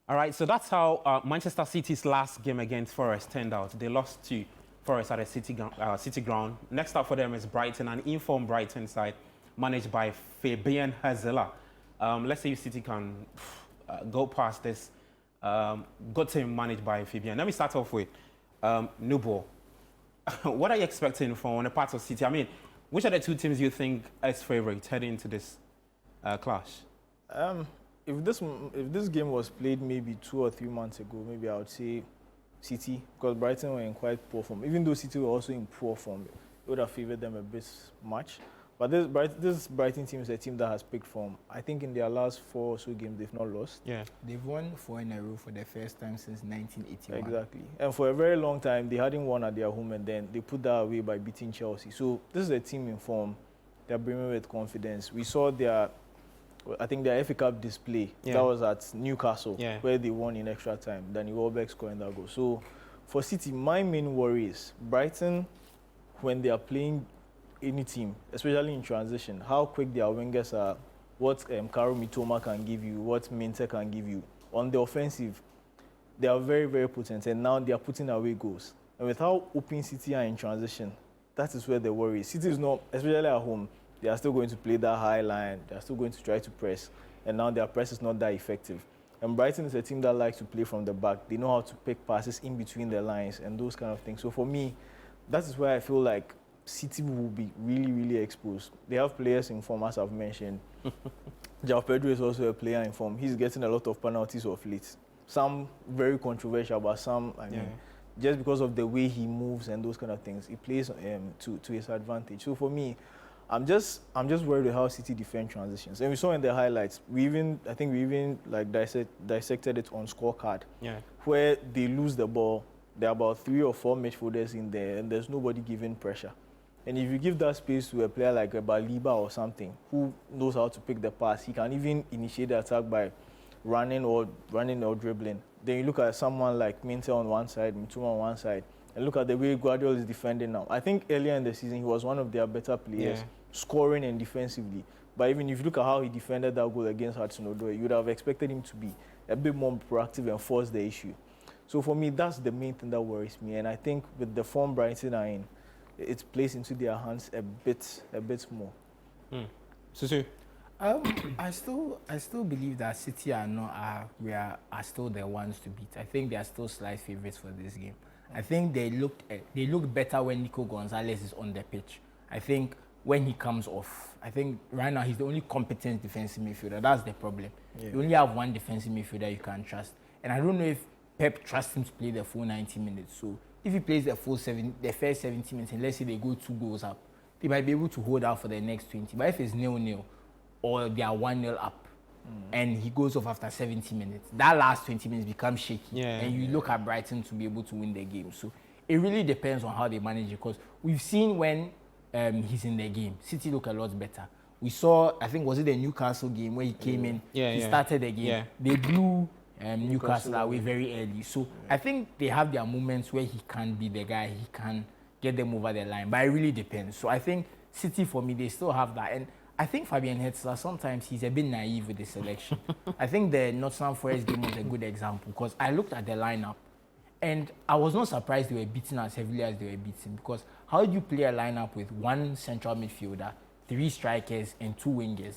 All right, so that's how Manchester City's last game against Forest turned out. They lost to Forest at a City ground. Next up for them is Brighton, an informed Brighton side managed by Fabian Hürzeler. Let's see if City can go past this good team managed by Fabian. Let me start off with Nubo. What are you expecting from the part of City? I mean, which are the two teams you think as favourites heading into this clash? If this game was played maybe 2 or 3 months ago, maybe I would say City, because Brighton were in quite poor form. Even though City were also in poor form, it would have favoured them a bit much. But this Brighton team is a team that has picked form. I think in their last 4 or so games, they've not lost. Yeah. They've won 4 in a row for the first time since 1981. Exactly. And for a very long time, they hadn't won at their home, and then they put that away by beating Chelsea. So this is a team in form. They're brimming with confidence. We saw their FA Cup display. Yeah. That was at Newcastle, yeah, where they won in extra time. Danny Welbeck scoring that goal. So for City, my main worry is Brighton, when they are playing any team, especially in transition, how quick their wingers are, what Kaoru Mitoma can give you, what Minte can give you. On the offensive, they are very, very potent, and now they are putting away goals. And with how open City are in transition, that is where the worry is. City is not, especially at home, they are still going to play that high line, they are still going to try to press, and now their press is not that effective. And Brighton is a team that likes to play from the back. They know how to pick passes in between the lines and those kind of things. So for me, that is where I feel like City will be really, really exposed. They have players in form, as I've mentioned. João Pedro is also a player in form. He's getting a lot of penalties of late. Some very controversial, but some, I mean, just because of the way he moves and those kind of things, he plays to his advantage. So for me, I'm just worried with how City defend transitions. And we saw in the highlights, I think we even like dissected it on scorecard, where they lose the ball. There are about 3 or 4 midfielders in there, and there's nobody giving pressure. And if you give that space to a player like a Baliba or something, who knows how to pick the pass, he can even initiate the attack by running or dribbling. Then you look at someone like Minte on one side, Mitoma on one side, and look at the way Guardiola is defending now. I think earlier in the season, he was one of their better players, scoring and defensively. But even if you look at how he defended that goal against Hudson-Odoi, you would have expected him to be a bit more proactive and force the issue. So for me, that's the main thing that worries me. And I think with the form Brighton are in, it's placed into their hands a bit more. Susu? I still believe that City are still the ones to beat. I think they are still slight favourites for this game. I think they look better when Nico Gonzalez is on the pitch. I think when he comes off, I think right now he's the only competent defensive midfielder. That's the problem. Yeah. You only have one defensive midfielder you can trust. And I don't know if Pep trusts him to play the full 90 minutes. So if he plays the first 70 minutes, and let's say they go 2 goals up, they might be able to hold out for the next 20. But if it's 0-0 or they are 1-0 up, and he goes off after 70 minutes, that last 20 minutes becomes shaky. And you look at Brighton to be able to win the game. So it really depends on how they manage it, because we've seen when he's in the game, City look a lot better. We saw, I think, was it the Newcastle game where he came in, he started the game. They blew Newcastle away very early. So I think they have their moments where he can be the guy, he can get them over the line. But it really depends. So I think City, for me, they still have that. And I think Fabian Hürzeler, sometimes he's a bit naive with the selection. I think the Nottingham Forest game was a good example, because I looked at the lineup and I was not surprised they were beaten as heavily as they were beaten, because how do you play a lineup with 1 central midfielder, 3 strikers and 2 wingers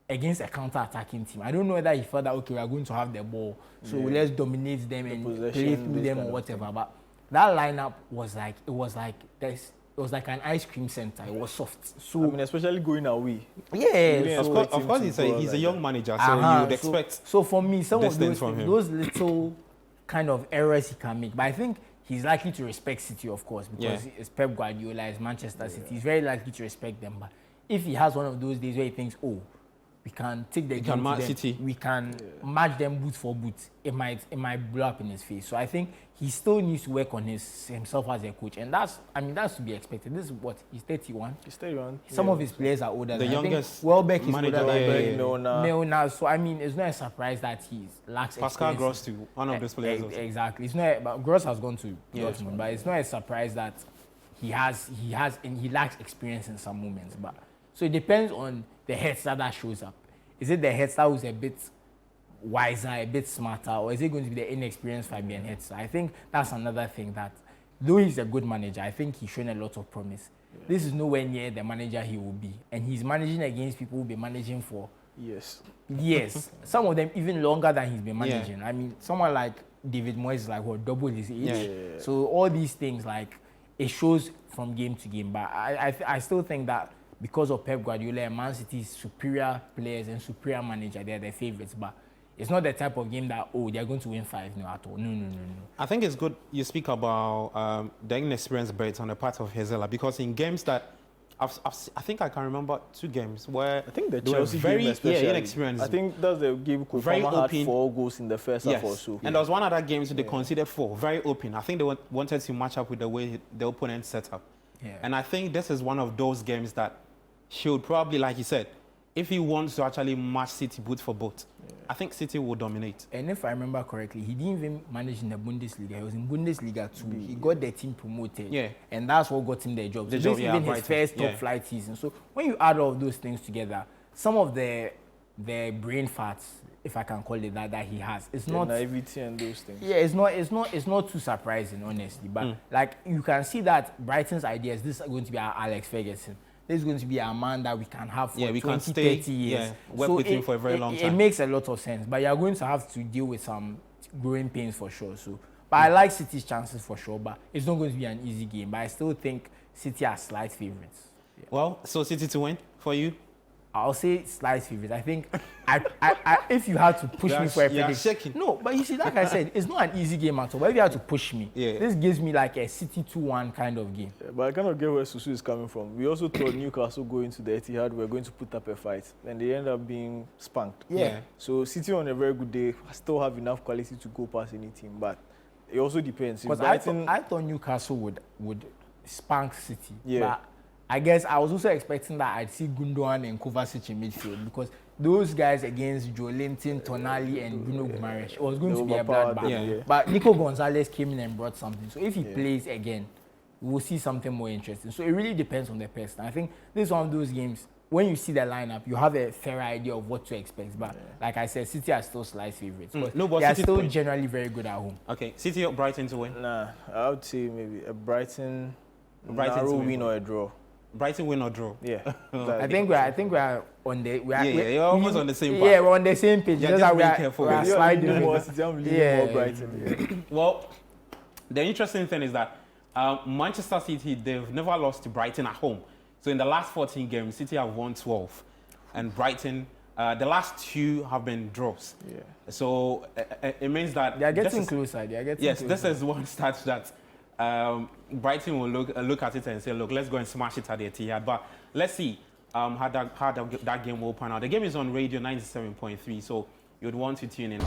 against a counter-attacking team? I don't know whether he felt that, okay, we are going to have the ball, so let's dominate them and play through them or whatever. But that lineup was like an ice cream center. It was soft. So I mean, especially going away. Yeah, of course he's a young manager, so you would expect. So for me, some of those little kind of errors he can make, but I think he's likely to respect City, of course, because it's Pep Guardiola, it's Manchester City. He's very likely to respect them. But if he has one of those days where he thinks, oh, we can take the game to them, City, we can match them boot for boot, it might blow up in his face. So I think he still needs to work on himself as a coach, and that's to be expected. This is what he's 31. He's 31. Some of his players are older. The youngest Welbeck is older than Milner. So I mean, it's not a surprise that he lacks Pascal Gross too, one of those players. Exactly. It's not. But Gross has gone to Dortmund, but it's not a surprise that he lacks experience in some moments. But so it depends on the Hürzeler that shows up. Is it the Hürzeler who's a bit wiser, a bit smarter, or is it going to be the inexperienced Fabian Hürzeler? I think that's another thing that, though he's a good manager, I think he's shown a lot of promise. Yeah. This is nowhere near the manager he will be, and he's managing against people who will be managing for years. Some of them even longer than he's been managing. I mean, someone like David Moyes is like what, double his age. Yeah. So all these things, like, it shows from game to game. But I still think that because of Pep Guardiola and Man City's superior players and superior manager, they're their favorites. But it's not the type of game that, oh, they're going to win 5-0 at all. No. I think it's good you speak about the inexperienced Brits on the part of Hürzeler, because in games that I think I can remember 2 games where I think the they were Chelsea very game especially, inexperienced. I think that's the game Kofama had 4 goals in the first half or so. And there was one other game they conceded 4, very open. I think they wanted to match up with the way the opponent set up. Yeah. And I think this is one of those games that should probably, like you said, if he wants to actually match City boot for boot, I think City will dominate. And if I remember correctly, he didn't even manage in the Bundesliga. He was in Bundesliga too. He got the team promoted. Yeah. And that's what got him the job. So this is even his first top flight season. So when you add all of those things together, some of the brain farts, if I can call it that he has, it's not naivety and those things. Yeah, it's not too surprising, honestly. But like, you can see that Brighton's idea is this is going to be our Alex Ferguson. This is going to be a man that we can have for 20, 30 years. Work with him for a very long time. It makes a lot of sense, but you're going to have to deal with some growing pains for sure. So, but I like City's chances for sure, but it's not going to be an easy game. But I still think City are slight favourites. Yeah. Well, so City to win for you? I'll say slight favourites. I think if you had to push me for a prediction. No, but you see, like I said, it's not an easy game at all. But if you had to push me, this gives me like a City 2-1 kind of game. Yeah, but I kind of get where Susu is coming from. We also thought Newcastle going to the Etihad were going to put up a fight, and they end up being spanked. Yeah. So City on a very good day still have enough quality to go past any team, but it also depends. Because I thought Newcastle would spank City. Yeah. But I guess I was also expecting that I'd see Gundogan and Kovacic in midfield, because those guys against Joelinton, Tonali, and Bruno Guimaraes, it was going to be a bloodbath. Yeah. But Nico Gonzalez came in and brought something. So if he plays again, we'll see something more interesting. So it really depends on the person. I think this is one of those games, when you see the lineup, you have a fair idea of what to expect. But like I said, City are still slight favourites. But they are still generally very good at home. Okay, City or Brighton to win? Nah, I would say maybe a Brighton narrow win or a draw. Brighton win or draw? Yeah. I think we are on the you're almost on the same page. Yeah, we're on the same page. Just be careful. We are sliding more Brighton. Well, the interesting thing is that Manchester City, they've never lost to Brighton at home. So in the last 14 games, City have won 12, and Brighton, the last 2 have been draws. Yeah. So it means that they are getting closer. This is one stat that Brighton will look at it and say, look, let's go and smash it at the Etihad. But let's see how that game will pan out. The game is on radio 97.3, so you'd want to tune in.